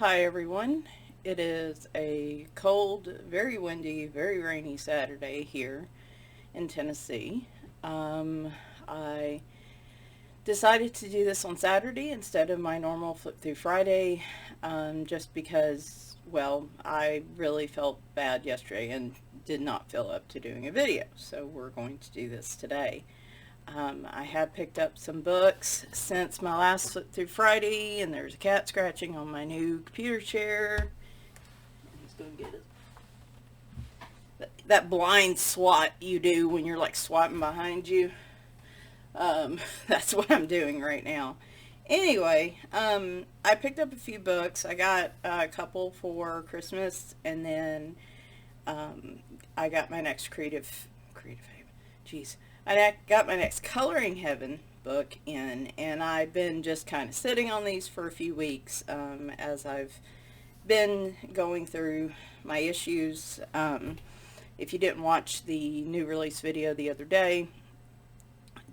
Hi everyone. It is a cold, very windy, very rainy Saturday here in Tennessee. I decided to do this on Saturday instead of my normal flip through Friday, just because, well, I really felt bad yesterday and did not feel up to doing a video. So we're going to do this today. I have picked up some books since my last flip through Friday, and there's a cat scratching on my new computer chair. He's going to get it. That blind swat you do when you're like swatting behind you. That's what I'm doing right now. Anyway, I picked up a few books. I got a couple for Christmas, and then I got my next creative haven. Jeez. I got my next Coloring Heaven book in, and I've been just kind of sitting on these for a few weeks as I've been going through my issues. If you didn't watch the new release video the other day,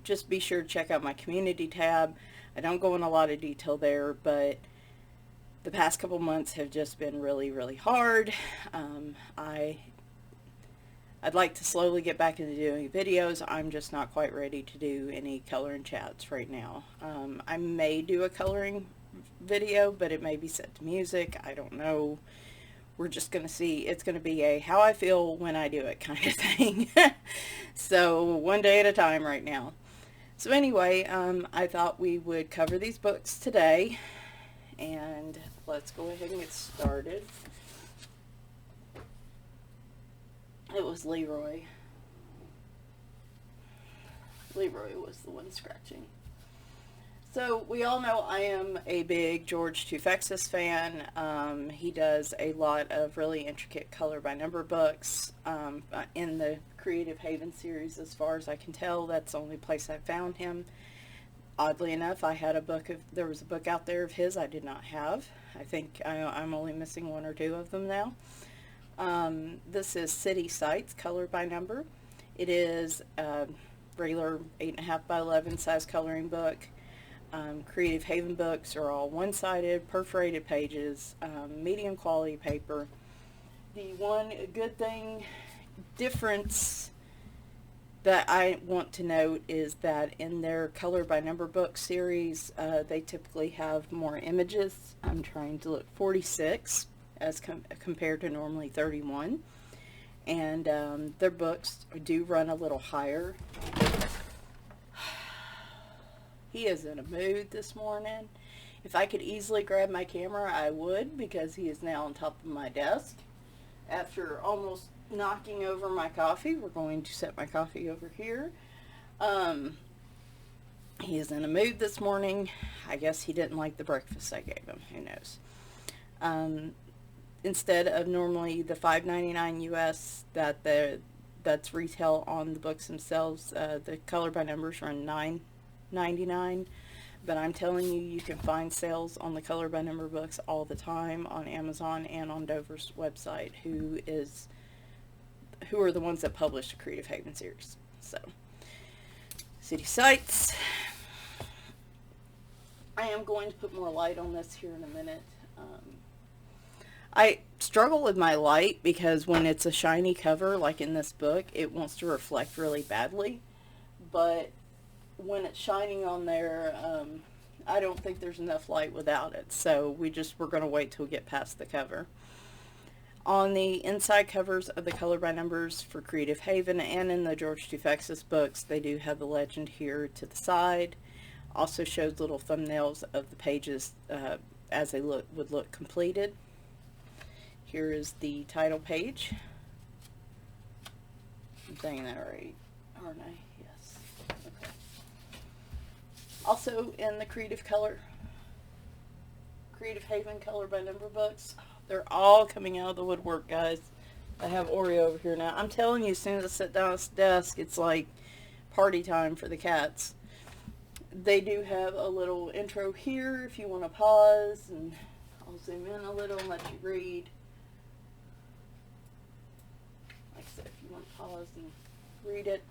just be sure to check out my community tab. I don't go in a lot of detail there, but the past couple months have just been really, really hard. I'd like to slowly get back into doing videos. I'm just not quite ready to do any coloring chats right now. I may do a coloring video, but it may be set to music. I don't know. We're just going to see. It's going to be a how I feel when I do it kind of thing. So one day at a time right now. So anyway, I thought we would cover these books today, and let's go ahead and get started. It was Leroy. Leroy was the one scratching. So we all know I am a big George Toufexis fan. He does a lot of really intricate color by number books in the Creative Haven series. As far as I can tell, that's the only place I found him. Oddly enough, there was a book out there of his I did not have. I think I'm only missing one or two of them now. This is City Sights, color by number. It is a regular 8.5 by 11 size coloring book. Creative Haven books are all one-sided, perforated pages, medium quality paper. The one good thing, difference that I want to note is that in their color by number book series, they typically have more images. I'm trying to look 46 as compared to normally 31, and their books do run a little higher. He is in a mood this morning. If I could easily grab my camera, I would, because he is now on top of my desk. After almost knocking over my coffee, we're going to set my coffee over here. He is in a mood this morning. I guess he didn't like the breakfast I gave him. Who knows? Instead of normally the $5.99 US that's retail on the books themselves, the color by numbers run $9.99. But I'm telling you, you can find sales on the color by number books all the time on Amazon and on Dover's website, who are the ones that publish the Creative Haven series. So, City Sights. I am going to put more light on this here in a minute. I struggle with my light because when it's a shiny cover, like in this book, it wants to reflect really badly. But when it's shining on there, I don't think there's enough light without it. So we're going to wait till we get past the cover. On the inside covers of the color by numbers for Creative Haven and in the George Toufexis books, they do have the legend here to the side. Also shows little thumbnails of the pages as they would look completed. Here is the title page. I'm saying that right, aren't I? Yes. Okay. Also in the Creative Haven color by number books, they're all coming out of the woodwork, guys. I have Oreo over here now. I'm telling you, as soon as I sit down at this desk, it's like party time for the cats. They do have a little intro here if you want to pause, and I'll zoom in a little and let you read. Like I said, if you want to pause and read it.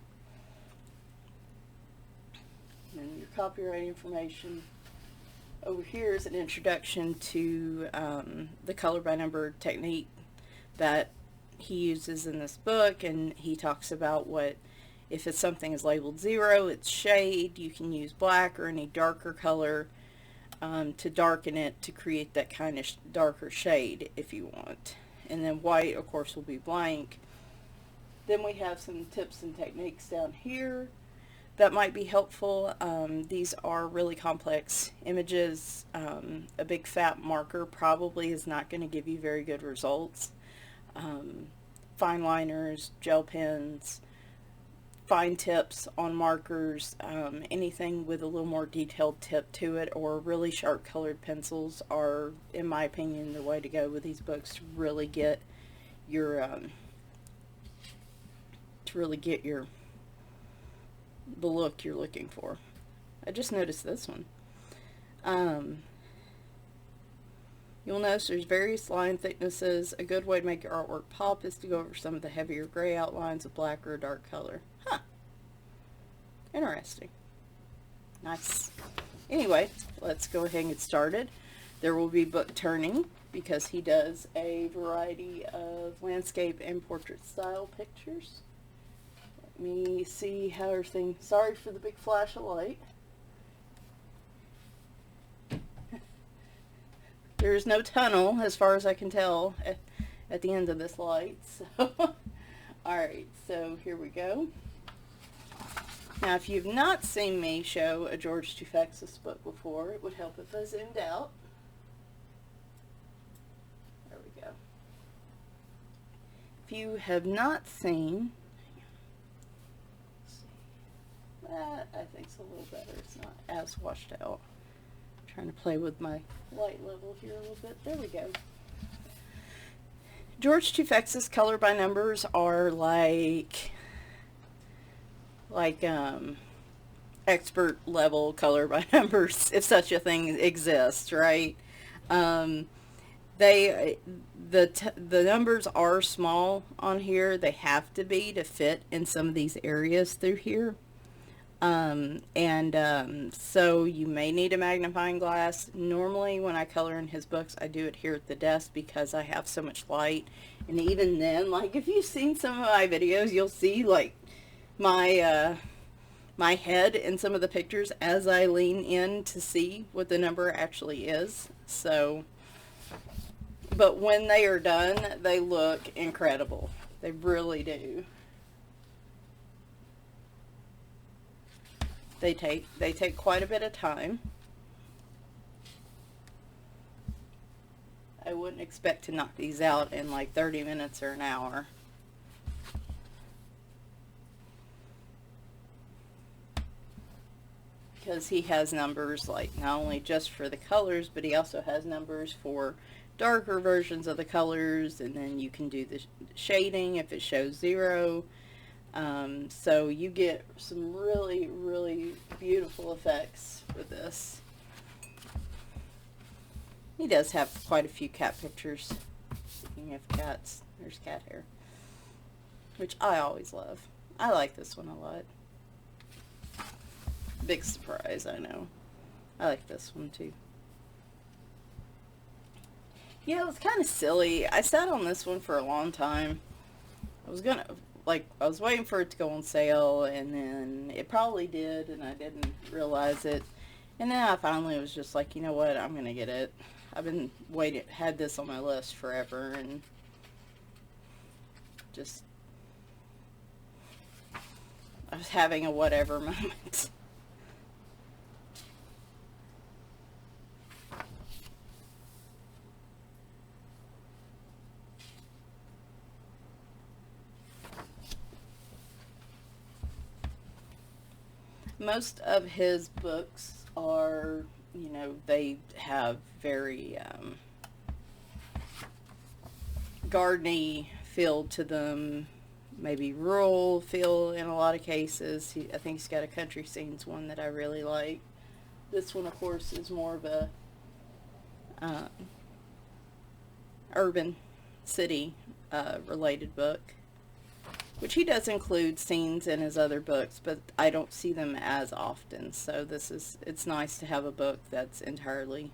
And your copyright information. over here is an introduction to the color by number technique that he uses in this book, and he talks about what, if it's something is labeled 0, it's shade. You can use black or any darker color to darken it to create that kind of darker shade if you want. And then white, of course, will be blank. Then we have some tips and techniques down here that might be helpful. These are really complex images. A big fat marker probably is not going to give you very good results. Fine liners, gel pens, fine tips on markers, anything with a little more detailed tip to it, or really sharp colored pencils are, in my opinion, the way to go with these books to really get your the look you're looking for. I just noticed this one. You'll notice there's various line thicknesses. A good way to make your artwork pop is to go over some of the heavier gray outlines with black or a dark color. Huh. Interesting. Nice. Anyway, let's go ahead and get started. There will be book turning because he does a variety of landscape and portrait style pictures. Let me see how everything... Sorry for the big flash of light. There's no tunnel, as far as I can tell, at the end of this light. So, alright, so here we go. Now, if you've not seen me show a George Toufexis book before, it would help if I zoomed out. There we go. If you have not seen... That, I think, is a little better. It's not as washed out. Trying to play with my light level here a little bit. There we go. George Toufexis color by numbers are like expert level color by numbers, if such a thing exists, right? The numbers are small on here. They have to be to fit in some of these areas through here. So you may need a magnifying glass. Normally when I color in his books, I do it here at the desk because I have so much light. And even then, like, if you've seen some of my videos, you'll see like my my head in some of the pictures as I lean in to see what the number actually is. So, but when they are done, they look incredible. They really do. They take quite a bit of time. I wouldn't expect to knock these out in like 30 minutes or an hour. Because he has numbers like not only just for the colors, but he also has numbers for darker versions of the colors, and then you can do the shading if it shows 0. So you get some really, really beautiful effects with this. He does have quite a few cat pictures. Speaking of cats, there's cat hair, which I always love. I like this one a lot. Big surprise, I know. I like this one too. Yeah, it was kind of silly. I sat on this one for a long time. I was waiting for it to go on sale, and then it probably did, and I didn't realize it. And then I finally was just like, you know what, I'm gonna get it. I've been had this on my list forever, and just, I was having a whatever moment. Most of his books are, you know, they have very garden-y feel to them, maybe rural feel in a lot of cases. I think he's got a country scenes one that I really like. This one, of course, is more of a urban city related book. which he does include scenes in his other books, but I don't see them as often. So it's nice to have a book that's entirely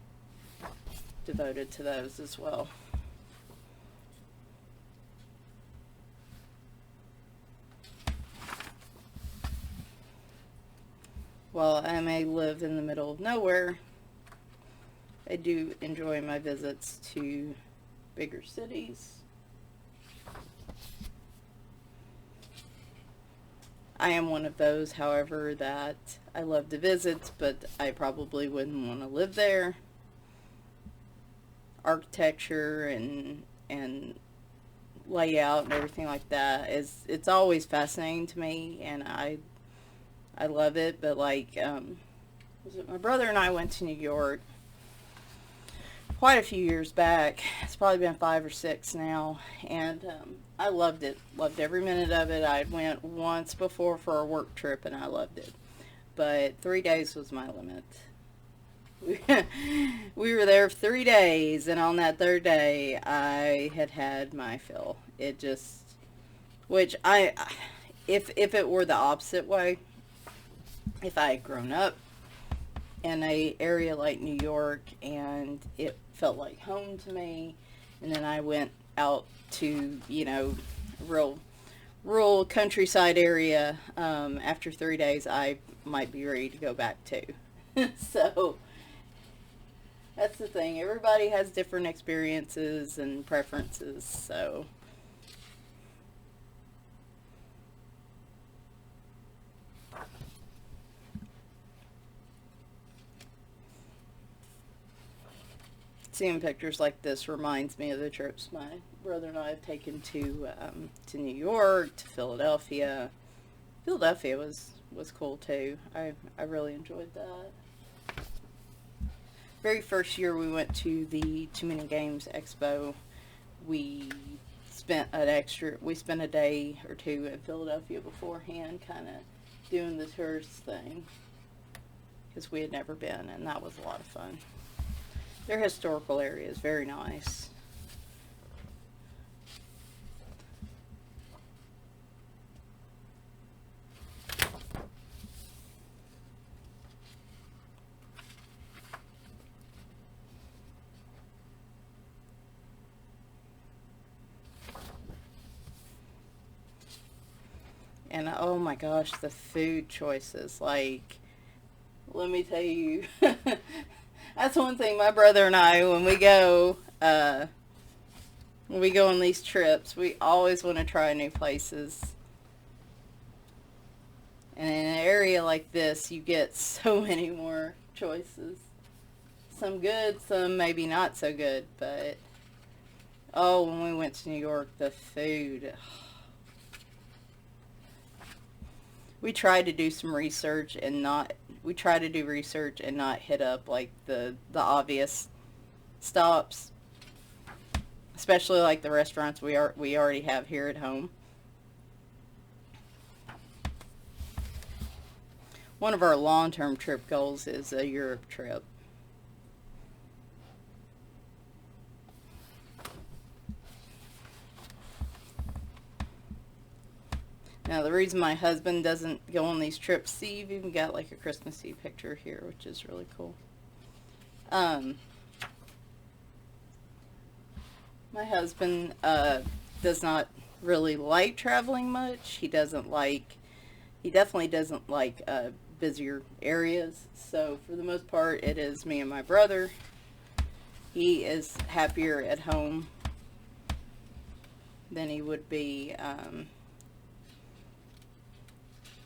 devoted to those as well. While I may live in the middle of nowhere, I do enjoy my visits to bigger cities. I am one of those, however, that I love to visit, but I probably wouldn't want to live there. Architecture and layout and everything like that it's always fascinating to me, and I love it. But like, my brother and I went to New York quite a few years back. It's probably been 5 or 6 now, and I loved it. Loved every minute of it. I went once before for a work trip, and I loved it. But 3 days was my limit. We were there for 3 days, and on that third day, I had my fill. It just, which if it were the opposite way, if I had grown up in a area like New York and it felt like home to me, and then I went out to, rural countryside area, after 3 days, I might be ready to go back too. So that's the thing. Everybody has different experiences and preferences, so. Seeing pictures like this reminds me of the trips my brother and I have taken to New York, to Philadelphia. Philadelphia was cool too. I really enjoyed that. Very first year we went to the Too Many Games Expo, we spent a day or two in Philadelphia beforehand, kind of doing the tourist thing, because we had never been, and that was a lot of fun. Their historical area is very nice. And oh my gosh, the food choices. Like, let me tell you, that's one thing my brother and I, when we go on these trips, we always want to try new places. And in an area like this, you get so many more choices. Some good, some maybe not so good, but oh, when we went to New York, the food. We tried to do some research and not hit up like the obvious stops, especially like the restaurants we already have here at home. One of our long-term trip goals is a Europe trip. Now, the reason my husband doesn't go on these trips, see, you've even got like a Christmas Eve picture here, which is really cool. My husband does not really like traveling much. He definitely doesn't like busier areas. So for the most part, it is me and my brother. He is happier at home than he would be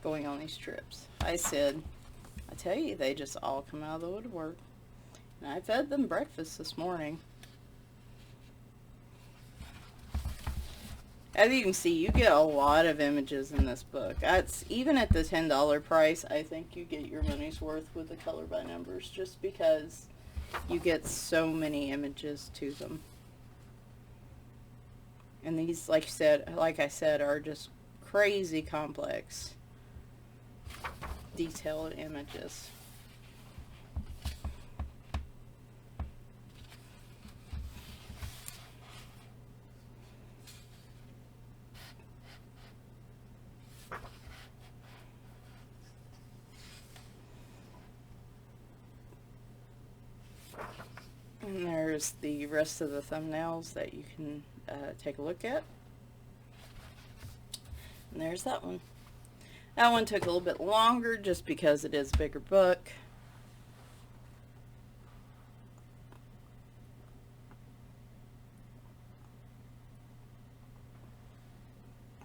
going on these trips. I tell you, they just all come out of the woodwork. And I fed them breakfast this morning. As you can see, you get a lot of images in this book. Even at the $10 price, I think you get your money's worth with the color by numbers, just because you get so many images to them. And these, like I said, are just crazy complex, detailed images. And there's the rest of the thumbnails that you can take a look at. And there's that one. That one took a little bit longer just because it is a bigger book.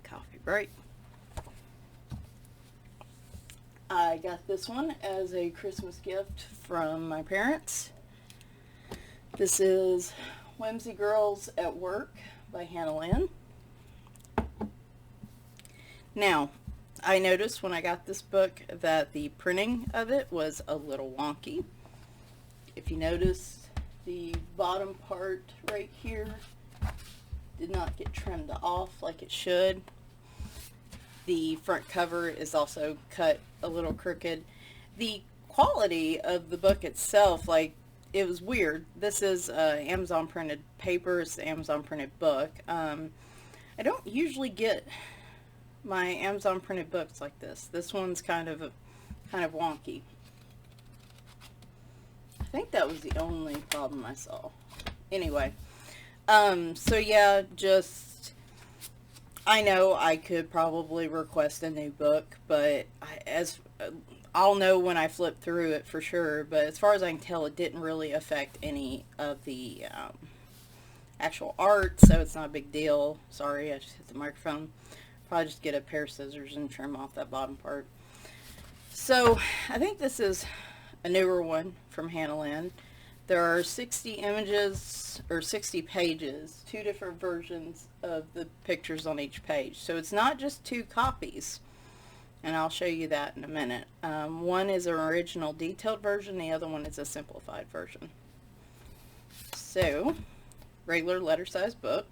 Coffee break. I got this one as a Christmas gift from my parents. This is Whimsy Girls at Work by Lynn. Now, I noticed when I got this book that the printing of it was a little wonky. If you notice, the bottom part right here did not get trimmed off like it should. The front cover is also cut a little crooked. The quality of the book itself, like, it was weird. This is Amazon printed paper. It's the Amazon printed book. I don't usually get my Amazon printed books like this. This one's kind of wonky. I think that was the only problem I saw. Anyway, so yeah, just, I know I could probably request a new book, but I'll know when I flip through it for sure. But as far as I can tell, it didn't really affect any of the actual art, so it's not a big deal. Sorry, I just hit the microphone. Probably just get a pair of scissors and trim off that bottom part. So I think this is a newer one from Lynn. There are 60 images, or 60 pages, 2 different versions of the pictures on each page. So it's not just 2 copies, and I'll show you that in a minute. One is an original detailed version, the other one is a simplified version. So, regular letter size book,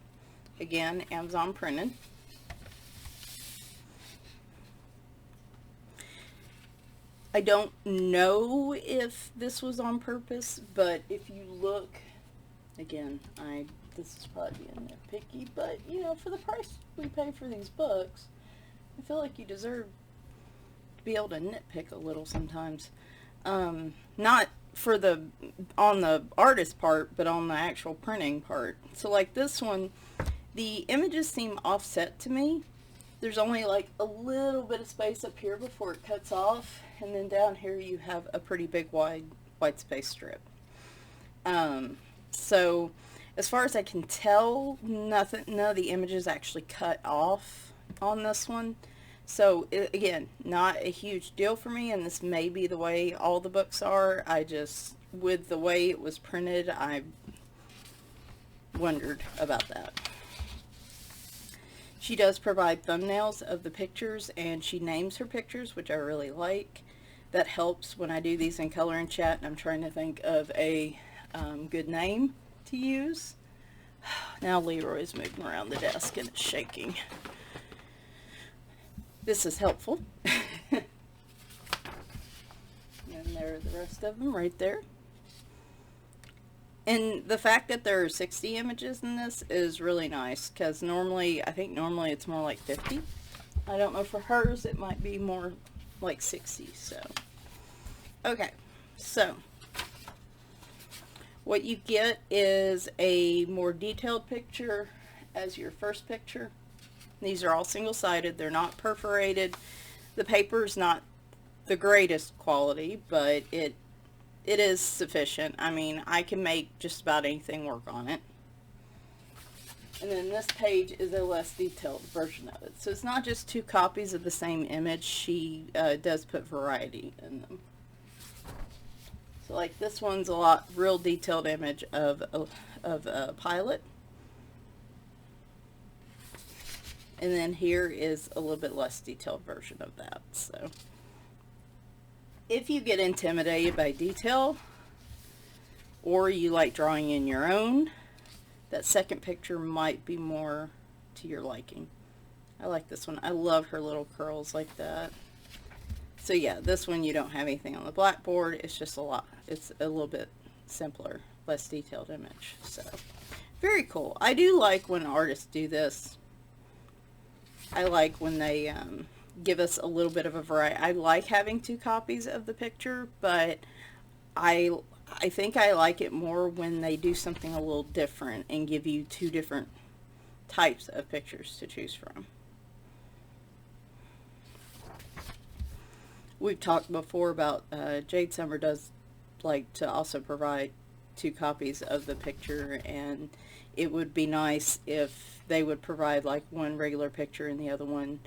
again, Amazon printed. I don't know if this was on purpose, but if you look, again, this is probably being nitpicky, but, you know, for the price we pay for these books, I feel like you deserve to be able to nitpick a little sometimes. Not for on the artist part, but on the actual printing part. So like this one, the images seem offset to me. There's only like a little bit of space up here before it cuts off, and then down here you have a pretty big white space strip. So as far as I can tell, none of the images actually cut off on this one. So again, not a huge deal for me, and this may be the way all the books are. I just, with the way it was printed, I wondered about that. She does provide thumbnails of the pictures, and she names her pictures, which I really like. That helps when I do these in color and chat, and I'm trying to think of a good name to use. Now Leroy's moving around the desk and it's shaking. This is helpful. And there are the rest of them right there. And the fact that there are 60 images in this is really nice, because I think normally it's more like 50. I don't know, for hers it might be more like 60, so. Okay, so what you get is a more detailed picture as your first picture. These are all single-sided, they're not perforated. The paper's not the greatest quality, but it is sufficient. I mean, I can make just about anything work on it. And then this page is a less detailed version of it. So it's not just 2 copies of the same image. She does put variety in them. So like this one's a real detailed image of a pilot. And then here is a little bit less detailed version of that. So if you get intimidated by detail, or you like drawing in your own, that second picture might be more to your liking. I like this one. I love her little curls like that. So yeah, this one you don't have anything on the blackboard. It's just it's a little bit simpler, less detailed image. So very cool. I do like when artists do this. I like when they give us a little bit of a variety. I like having 2 copies of the picture, but I I think I like it more when they do something a little different and give you two different types of pictures to choose from. We've talked before about Jade Summer does like to also provide 2 copies of the picture, and it would be nice if they would provide like one regular picture and the other one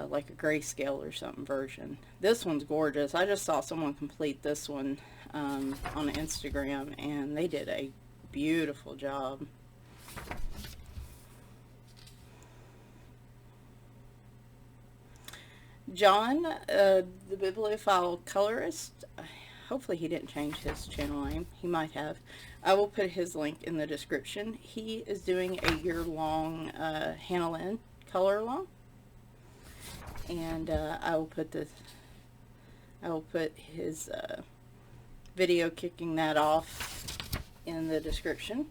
like a grayscale or something version. This one's gorgeous. I just saw someone complete this one on Instagram, and they did a beautiful job. John, the bibliophile colorist, hopefully he didn't change his channel name. He might have. I will put his link in the description. He is doing a year-long Hannah Lynn color along, and I will put his video kicking that off in the description.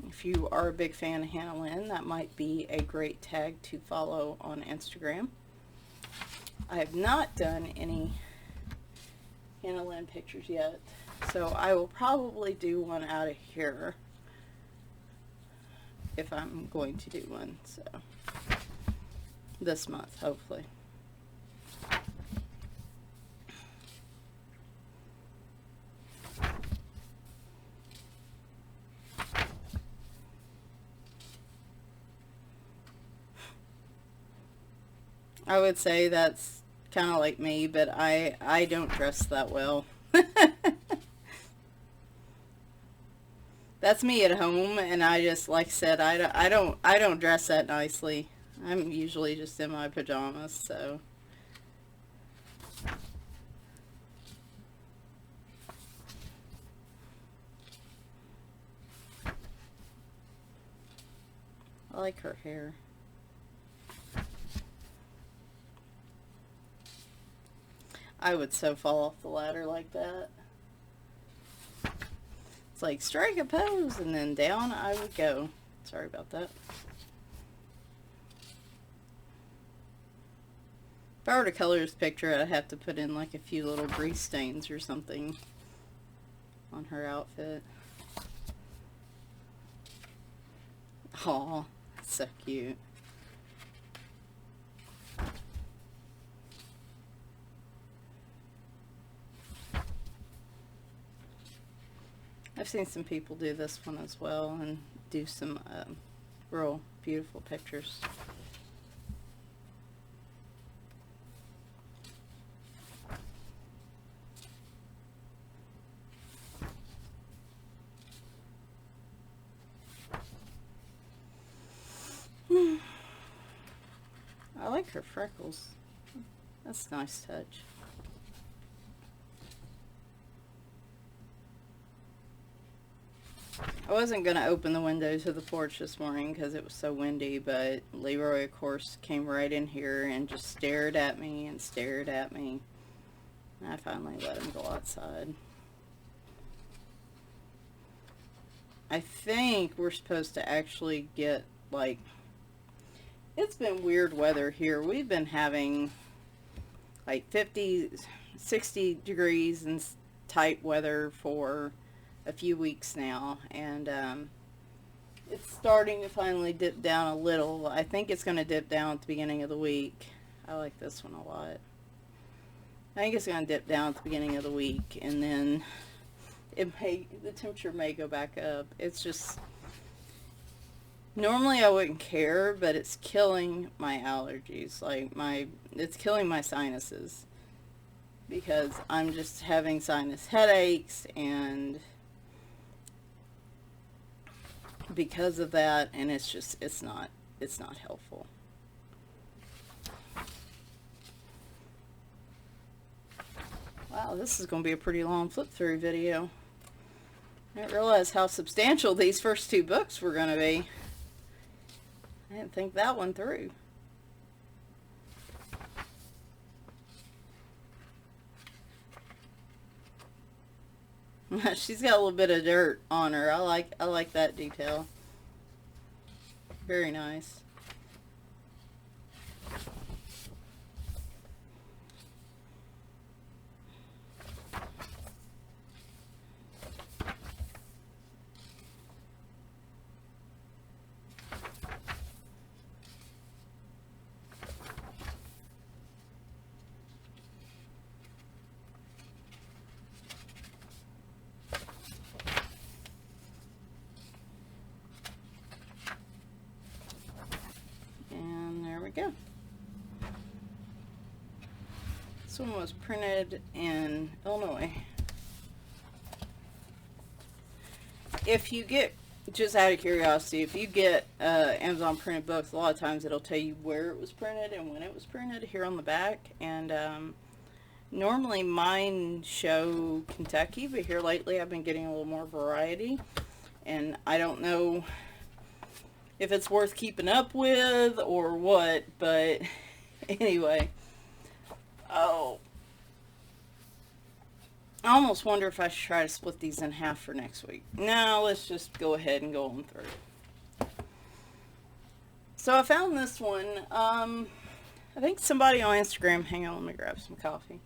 If you are a big fan of Hannah Lynn, that might be a great tag to follow on Instagram. I have not done any Hannah Lynn pictures yet, so I will probably do one out of here if I'm going to do one, so this month, hopefully. I would say that's kind of like me, but I don't dress that well. That's me at home, and I just, like I said, I don't dress that nicely. I'm usually just in my pajamas, so. I like her hair. I would so fall off the ladder like that. It's like, strike a pose, and then down I would go. Sorry about that. If I were to color this picture, I'd have to put in like a few little grease stains or something on her outfit. Aw, so cute. I've seen some people do this one as well and do some real beautiful pictures. I like her freckles. That's a nice touch. I wasn't going to open the window to the porch this morning because it was so windy, but Leroy, of course, came right in here and just stared at me and stared at me. And I finally let him go outside. I think we're supposed to actually get, like, it's been weird weather here. We've been having, like, 50, 60 degrees and type weather for a few weeks now, and it's starting to finally dip down a little. I think it's going to dip down at the beginning of the week. I like this one a lot. I think it's going to dip down at the beginning of the week, and then the temperature may go back up. It's just, normally I wouldn't care, but it's killing my allergies. Like, it's killing my sinuses, because I'm just having sinus headaches, and because of that, and it's just, it's not helpful. Wow, this is going to be a pretty long flip through video. I didn't realize how substantial these first 2 books were going to be. I didn't think that one through. She's got a little bit of dirt on her. I like that detail. Very nice. This one was printed in Illinois. If you get, just out of curiosity, if you get Amazon printed books, a lot of times it'll tell you where it was printed and when it was printed here on the back. And normally mine show Kentucky, but here lately I've been getting a little more variety. And I don't know if it's worth keeping up with or what, but anyway. Oh. I almost wonder if I should try to split these in half for next week. No, let's just go ahead and go on through. So I found this one. I think somebody on Instagram, hang on, let me grab some coffee.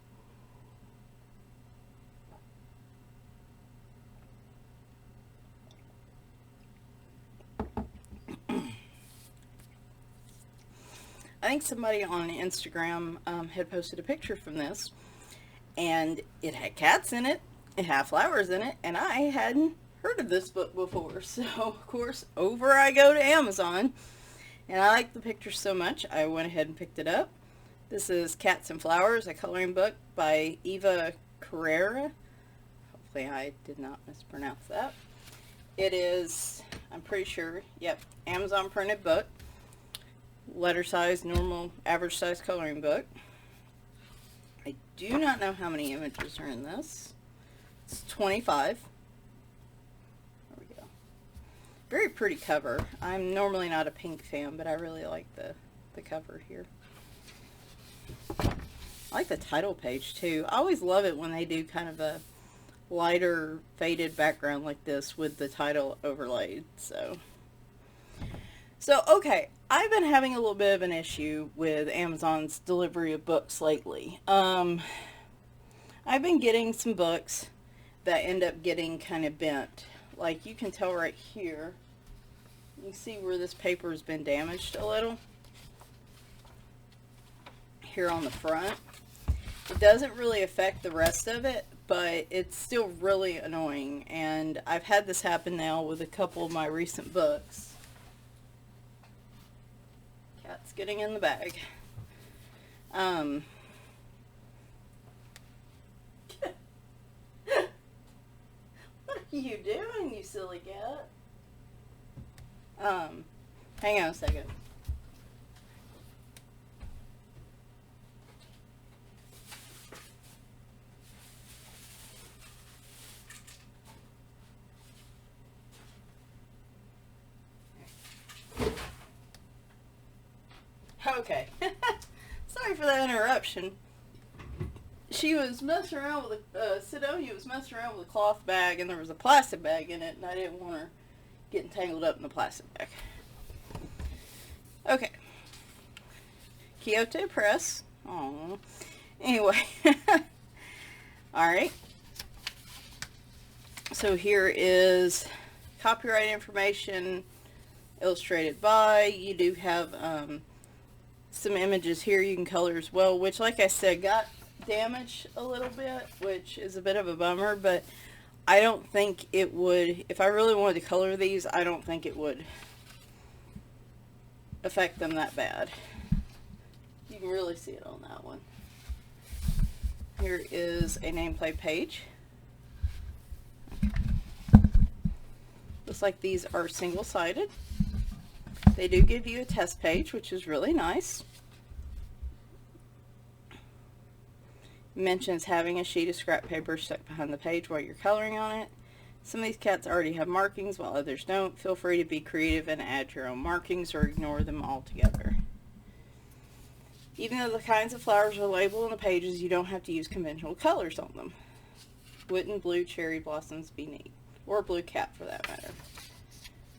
I think somebody on Instagram had posted a picture from this, and it had cats in it, it had flowers in it, and I hadn't heard of this book before. So, of course, over I go to Amazon, and I like the picture so much, I went ahead and picked it up. This is Cats and Flowers, a coloring book by Eva Carriere. Hopefully I did not mispronounce that. It is, I'm pretty sure, yep, Amazon printed book. Letter size, normal, average size coloring book. I do not know how many images are in this. It's 25. There we go. Very pretty cover. I'm normally not a pink fan, but I really like the cover here. I like the title page too. I always love it when they do kind of a lighter faded background like this with the title overlaid. So okay, I've been having a little bit of an issue with Amazon's delivery of books lately. I've been getting some books that end up getting kind of bent. Like you can tell right here, you see where this paper has been damaged a little. Here on the front. It doesn't really affect the rest of it, but it's still really annoying. And I've had this happen now with a couple of my recent books. Cat's getting in the bag. What are you doing, you silly cat? Hang on a second. Okay. Sorry for that interruption. She was messing around with Sidonia was messing around with a cloth bag, and there was a plastic bag in it, and I didn't want her getting tangled up in the plastic bag. Okay. Kyoto Press. Aww. Anyway. Alright. So here is copyright information, illustrated by. You do have some images here you can color as well, which, like I said, got damaged a little bit, which is a bit of a bummer, but I don't think it would, if I really wanted to color these, I don't think it would affect them that bad. You can really see it on that one. Here is a nameplate page. Looks like these are single-sided. They do give you a test page, which is really nice. It mentions having a sheet of scrap paper stuck behind the page while you're coloring on it. Some of these cats already have markings while others don't. Feel free to be creative and add your own markings or ignore them altogether. Even though the kinds of flowers are labeled on the pages, you don't have to use conventional colors on them. Wouldn't blue cherry blossoms be neat? Or blue cat for that matter.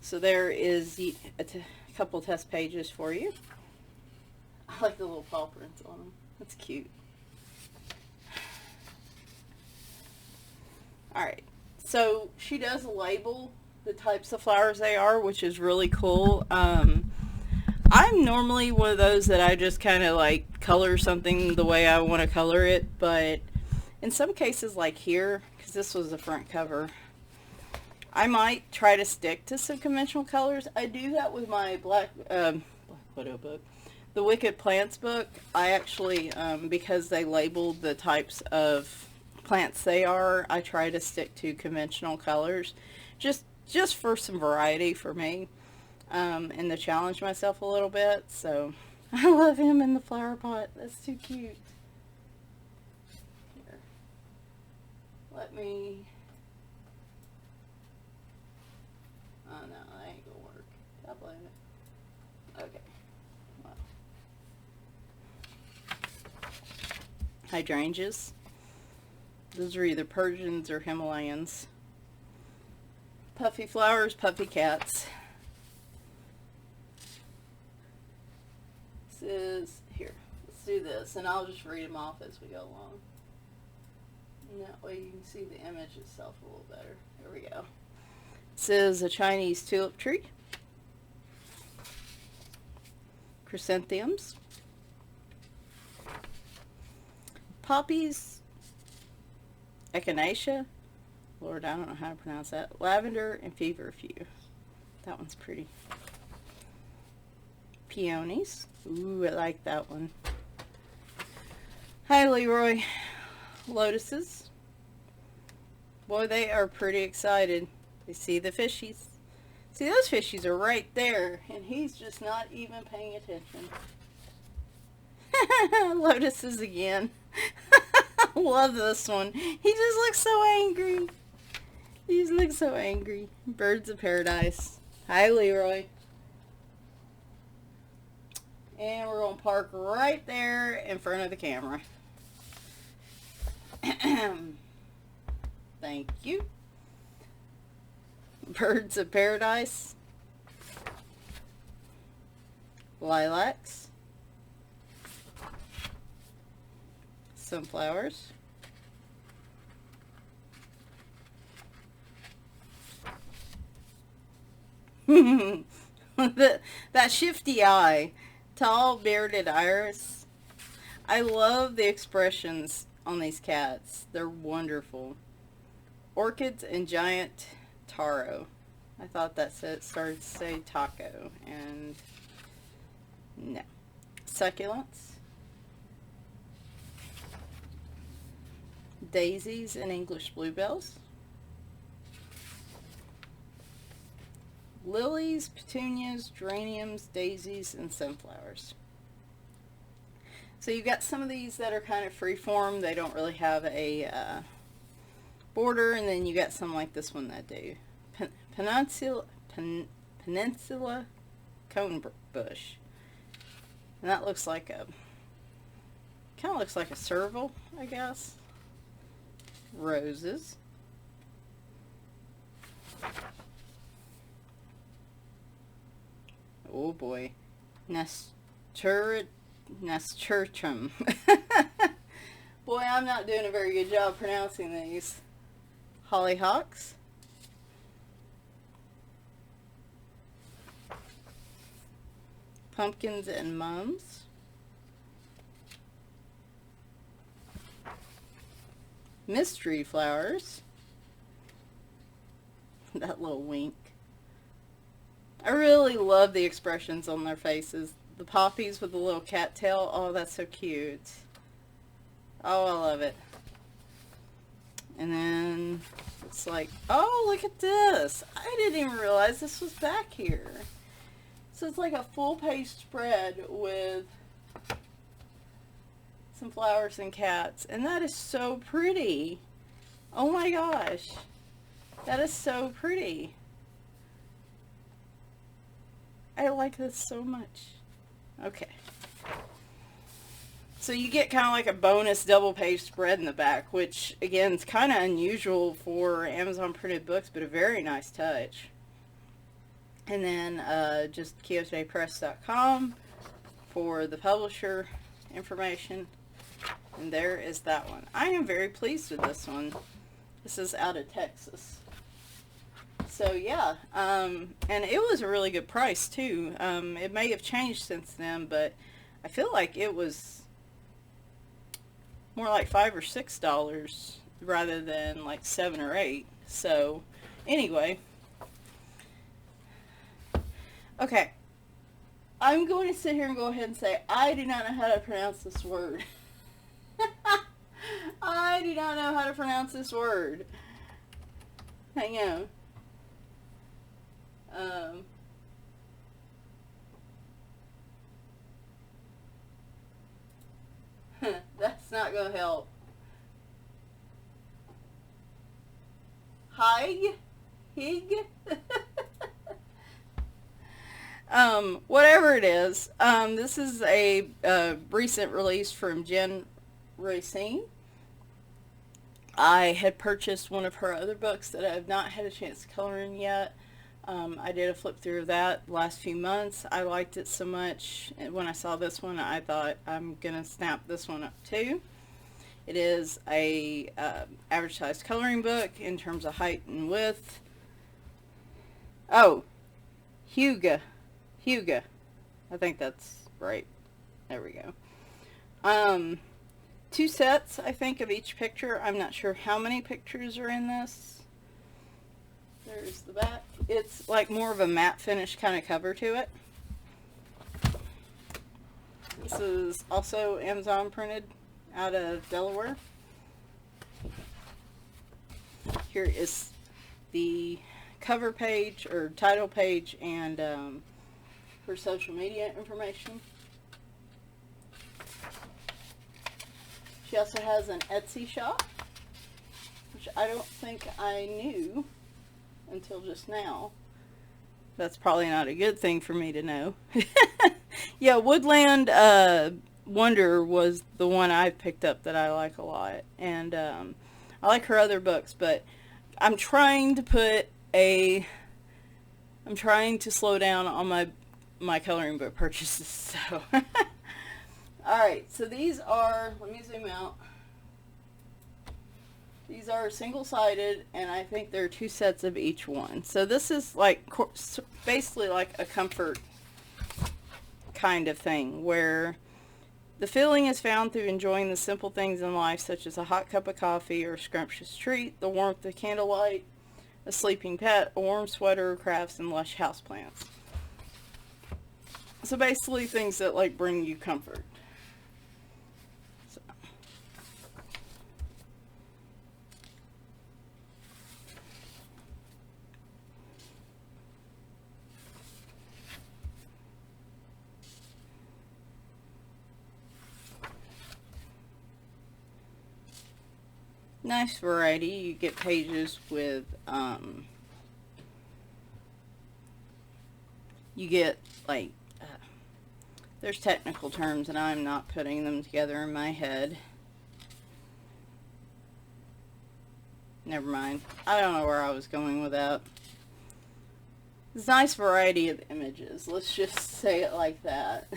So there is a couple test pages for you. I like the little paw prints on them. That's cute. Alright, so she does label the types of flowers they are, which is really cool. I'm normally one of those that I just kind of like color something the way I want to color it, but in some cases like here, because this was the front cover, I might try to stick to some conventional colors. I do that with my Black Widow book. The Wicked Plants book, I actually, because they labeled the types of plants they are, I try to stick to conventional colors, just for some variety for me, and to challenge myself a little bit. So I love him in the flower pot. That's too cute. Here, let me. Oh no, that ain't gonna work. I blame it. Okay. Well. Hydrangeas. Those are either Persians or Himalayans. Puffy flowers, puffy cats. This is, here, let's do this, and I'll just read them off as we go along. And that way you can see the image itself a little better. There we go. This is a Chinese tulip tree. Chrysanthemums. Poppies. Echinacea. Lord, I don't know how to pronounce that. Lavender and feverfew. That one's pretty. Peonies. Ooh, I like that one. Hi, Leroy. Lotuses. Boy, they are pretty excited. They see the fishies. See, those fishies are right there, and he's just not even paying attention. Lotuses again. Love this one. He just looks so angry. He just looks so angry. Birds of Paradise. Hi, Leroy. And we're going to park right there in front of the camera. Thank you. Birds of Paradise. Lilacs. Sunflowers. That shifty eye. Tall bearded iris. I love the expressions on these cats. They're wonderful. Orchids and giant taro. I thought that started to say taco, and no. Succulents. Daisies and English bluebells. Lilies, petunias, geraniums, daisies, and sunflowers. So you've got some of these that are kind of free-form. They don't really have a border, and then you got some like this one that do. Peninsula cone bush. And that looks like a, kind of looks like a serval, I guess. Roses. Oh boy. Nasturtium. Boy, I'm not doing a very good job pronouncing these. Hollyhocks. Pumpkins and mums. Mystery flowers. That little wink. I really love the expressions on their faces. The poppies with the little cattail. Oh, that's so cute. Oh, I love it. And then it's like, oh, look at this. I didn't even realize this was back here. So it's like a full page spread with some flowers and cats. And that is so pretty. Oh my gosh. That is so pretty. I like this so much. Okay. So you get kind of like a bonus double page spread in the back, which again is kind of unusual for Amazon printed books, but a very nice touch. And then just quixotepress.com for the publisher information. And there is that one. I am very pleased with this one. This is out of Texas. So yeah, and it was a really good price too. It may have changed since then, but I feel like it was more like $5 or $6 rather than like $7 or $8. So anyway, okay. I'm going to sit here and go ahead and say I do not know how to pronounce this word. I do not know how to pronounce this word. Hang on. That's not going to help. Hygge? Whatever it is, this is a recent release from Jen Racine. I had purchased one of her other books that I have not had a chance to color in yet. I did a flip through of that last few months. I liked it so much. When I saw this one, I thought I'm gonna snap this one up too. It is a average size coloring book in terms of height and width. Oh, Hygge. I think that's right. There we go. 2 sets, I think, of each picture. I'm not sure how many pictures are in this. There's the back. It's like more of a matte finish kind of cover to it. This is also Amazon printed out of Delaware. Here is the cover page or title page and her social media information. She also has an Etsy shop, which I don't think I knew until just now. That's probably not a good thing for me to know. Yeah, Woodland Wonder was the one I picked up that I like a lot. And I like her other books, but I'm trying to slow down on my coloring book purchases, so. Alright, so these are, let me zoom out. These are single-sided, and I think there are 2 sets of each one. So this is like, basically like a comfort kind of thing, where the feeling is found through enjoying the simple things in life, such as a hot cup of coffee or a scrumptious treat, the warmth of candlelight, a sleeping pet, a warm sweater, crafts, and lush houseplants. So basically things that like bring you comfort. So. Nice variety. You get pages with you get like there's technical terms and I'm not putting them together in my head. Never mind. I don't know where I was going with that. There's a nice variety of images. Let's just say it like that.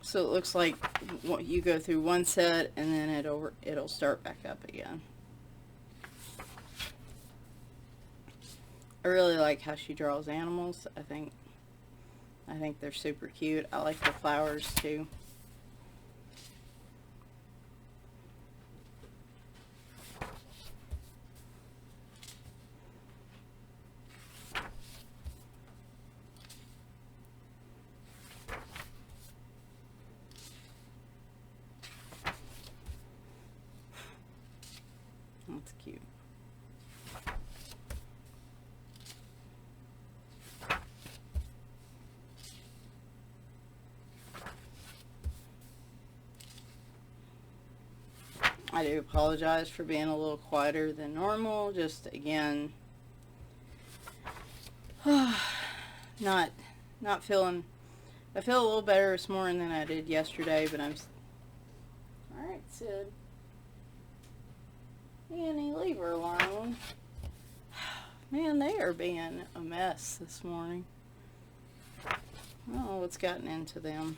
So it looks like you go through one set and then it'll start back up again. I really like how she draws animals. I think they're super cute. I like the flowers too. That's cute. I do apologize for being a little quieter than normal. Just again, not feeling. I feel a little better this morning than I did yesterday, but I'm. All right, Sid. Annie, leave her alone. Man, they are being a mess this morning. I don't know what's gotten into them.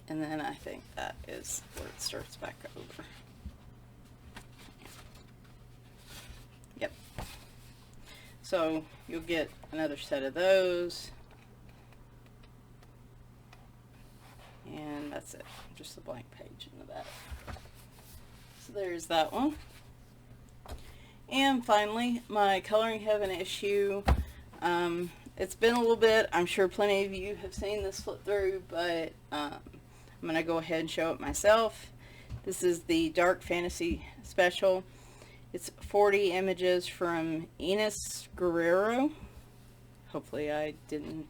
And then I think that is where it starts back over. Yep. So you'll get another set of those. And that's it. Just a blank page in the back. So there's that one. And finally, my Coloring Heaven issue. It's been a little bit. I'm sure plenty of you have seen this flip through, but I'm going to go ahead and show it myself. This is the Dark Fantasy Special. It's 40 images from Enos Guerrero. Hopefully I didn't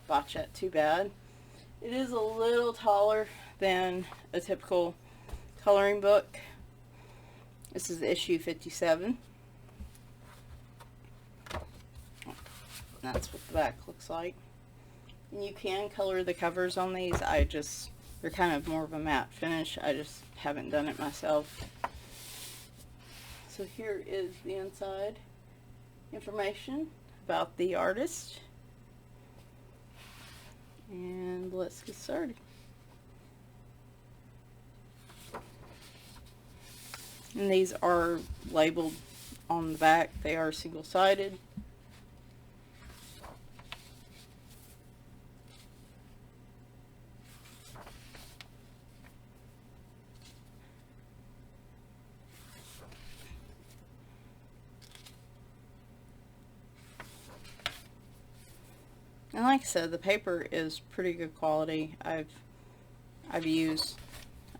botch that too bad. It is a little taller than a typical coloring book. This is issue 57. That's what the back looks like. And you can color the covers on these. They're kind of more of a matte finish. I just haven't done it myself. So here is the inside information about the artist. And let's get started. And these are labeled on the back. They are single-sided. And like I said, the paper is pretty good quality. I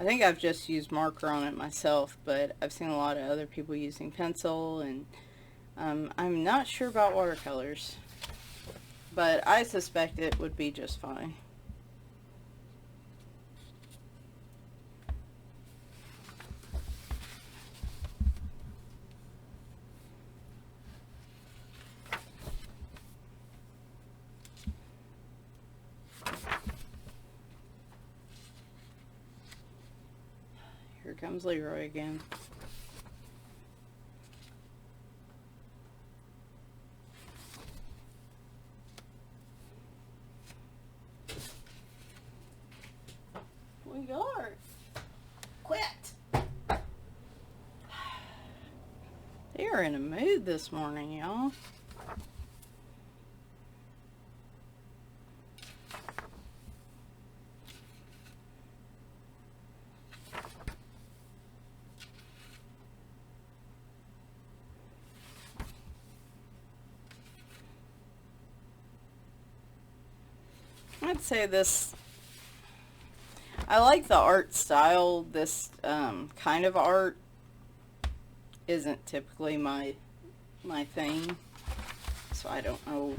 think I've just used marker on it myself, but I've seen a lot of other people using pencil, and I'm not sure about watercolors, but I suspect it would be just fine. Here comes Leroy again. We are. Quit. They are in a mood this morning, y'all. I'd say this, I like the art style. This kind of art isn't typically my thing, so I don't know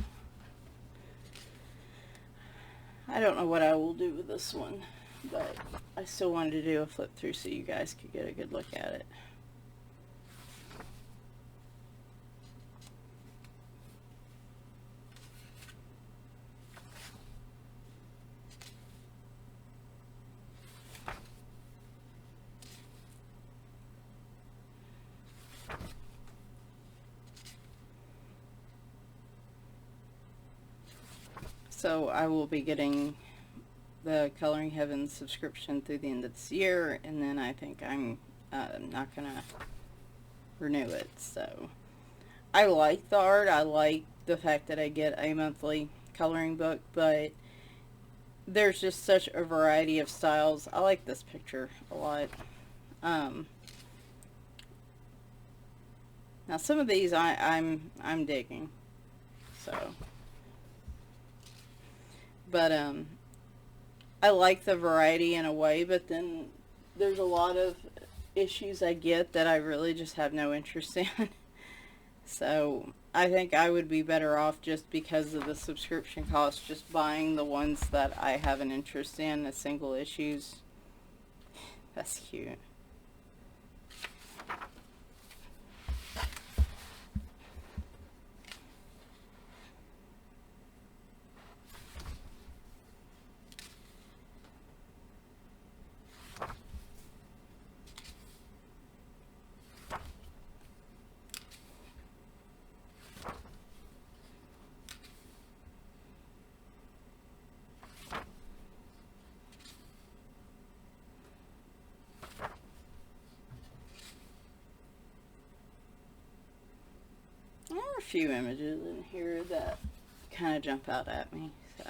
what I will do with this one, but I still wanted to do a flip through so you guys could get a good look at it. So I will be getting the Coloring Heaven subscription through the end of this year, and then I think I'm not gonna renew it. So I like the art. I like the fact that I get a monthly coloring book, but there's just such a variety of styles. I like this picture a lot. Now some of these I'm digging. So. But I like the variety in a way, but then there's a lot of issues I get that I really just have no interest in. So I think I would be better off, just because of the subscription cost, just buying the ones that I have an interest in, the single issues. That's cute. There are a few images in here that kind of jump out at me, so.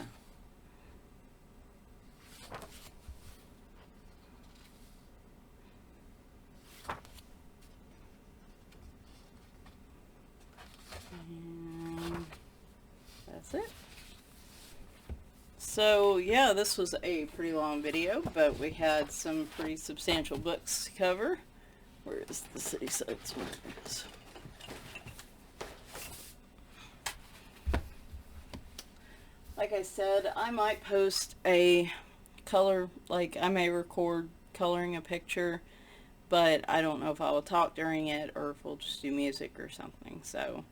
So yeah, this was a pretty long video, but we had some pretty substantial books to cover. Where is the city sites? Where it is. Like I said, I might post a color, like I may record coloring a picture, but I don't know if I will talk during it or if we'll just do music or something. So,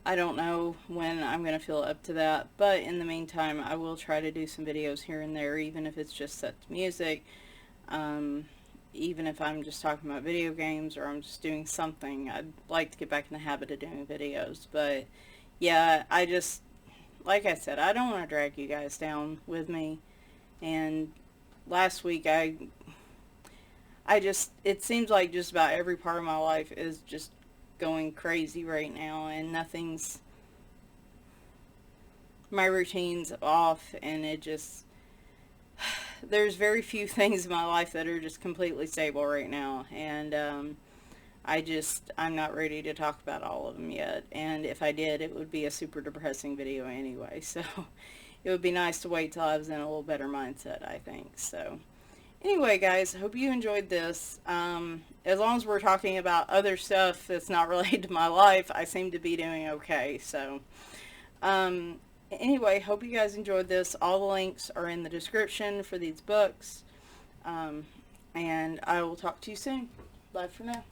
I don't know when I'm going to feel up to that, but in the meantime, I will try to do some videos here and there, even if it's just set to music, even if I'm just talking about video games or I'm just doing something. I'd like to get back in the habit of doing videos, but yeah, like I said, I don't want to drag you guys down with me, and last week it seems like just about every part of my life is just going crazy right now, and my routine's off, and there's very few things in my life that are just completely stable right now, and I'm not ready to talk about all of them yet, and if I did, it would be a super depressing video anyway, so it would be nice to wait till I was in a little better mindset, I think. So anyway, guys, hope you enjoyed this. As long as we're talking about other stuff that's not related to my life, I seem to be doing okay. So anyway, hope you guys enjoyed this. All the links are in the description for these books, and I will talk to you soon. Bye for now.